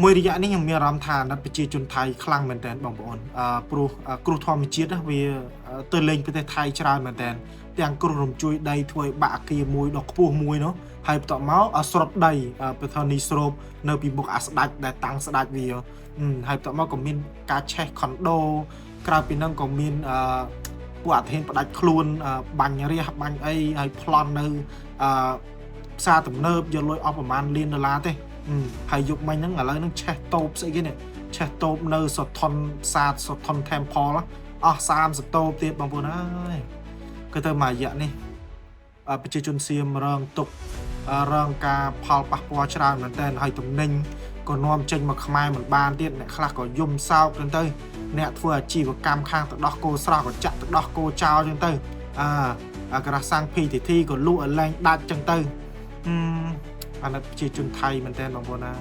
មួយរយៈនេះខ្ញុំមានអារម្មណ៍ថាអាណត្តិប្រជាជនថៃខ្លាំងមែនទែនបងប្អូនព្រោះគ្រោះធម្មជាតិវាទៅលេងប្រទេសថៃច្រើនមែនទែនទាំងគ្រោះរំជួយដីធ្វើឲ្យបាក់អគារមួយដ៏ខ្ពស់មួយនោះហើយបន្ទាប់មកស្រុតដីប្រធានីស្រូបនៅពីមុខអាស្ដាច់ដែលតាំងស្ដាច់វាហើយបន្ទាប់មកក៏មានការឆេះខុនដូក្រៅពីហ្នឹងក៏មានពួកអធិជនផ្ដាច់ខ្លួនបាញ់រះបាញ់អីហើយប្លន់នៅផ្សារទំនើបយកលុយអស់ប្រហែលលានដុល្លារទេហើយយុគមិញហ្នឹងឥឡូវហ្នឹងឆេះតូបស្អីគេនេះឆេះតូបនៅសថុនសាទសថុន Temple អស់30តូបទៀតបងប្អូនអើយគឺទៅមួយរយៈនេះប្រជាជនសៀមរងទុក្ខរងការផលប៉ះពាល់ច្រើនមែនទែនហើយទំនិញក៏នាំចេញមកខ្មែរមិនបានទៀតអ្នកខ្លះក៏យំសោកចឹងទៅអ្នកធ្វើអាជីវកម្មខាងទឹកដោះគោស្រស់ក៏ចាក់ទឹកដោះគោចោលចឹងទៅក្រាសាំង PTT ក៏លក់ឲ្យឡើងដាច់ចឹងទៅអាណត្តិប្រជាជនថៃមែនទែនបងប្អូនណា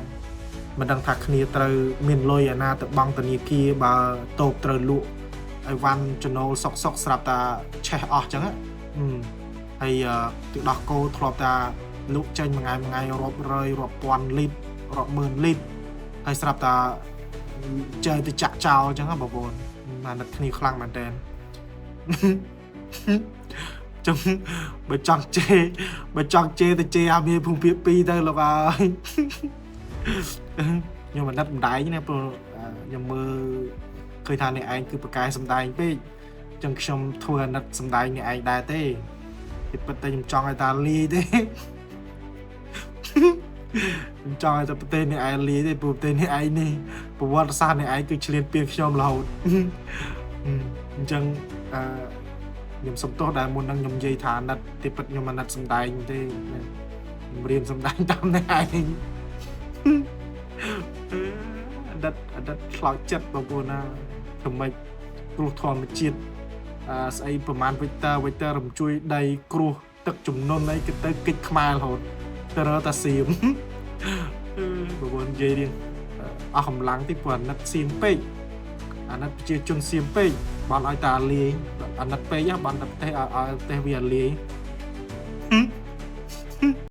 មិនដឹងថាគ្នាត្រូវមានលុយអាណាទៅបង់ធនាគារបើតូបត្រូវលក់ឲ្យវ៉ាន់ចំណូលសុកស្រាប់តែឆេះអស់ចឹងហើយទឹកដោះគោធ្លាប់តែលក់ចេញមួយថ្ងៃរាប់រយរាប់ពាន់លីត្ររាប់ម៉ឺនលីត្រហើយស្រាប់តែចើទៅចាក់ចោលចឹងបងប្អូនអាណត្តិគ្នាខ្លាំងមែនទែនចឹងបើចង់ជេទៅជេអាមេភូមិភាគ2ទៅលោកអើយខ្ញុំអាណិតម្ដាយណាព្រោះខ្ញុំមើលឃើញថាអ្នកឯងគឺប្រកែសម្ដែងពេកចឹងខ្ញុំធ្វើអាណិតសម្ដែងអ្នកឯងដែរទេពិតតែខ្ញុំចង់ឲ្យតាលាយទេខ្ញុំចង់ឲ្យតែប្រទេសអ្នកឯងលាយទេព្រោះប្រទេសអ្នកឯងនេះប្រវត្តិសាស្ត្រអ្នកឯងគឺឆ្លៀនពៀនខ្ញុំរហូតអញ្ចឹងខ្ញុំសុំទោសដែលមុននឹងខ្ញុំនិយាយថាអាណិតទីពិតខ្ញុំអាណិតសម្ដែងទេខ្ញុំរៀនសម្ដែងតាមអ្នកឯងអាណិតខ្លោចចិត្តបងប្អូនណាធ្វើម៉េចគ្រោះធម្មជាតិស្អីប្រហែលវិចតើរំជួយដីគ្រោះទឹកជំនន់អីគឺទៅគិចខ្មែររហូតទៅរកតាសៀមបងប្អូននិយាយរៀងអស់កម្លាំងទីព្រោះអាណិតសៀមពេកអាណិតប្រជាជនសៀមពេកបានឲ្យតាលាយអាណិតពេកបានតែប្រទេសឲ្យប្រទេសវាលាយ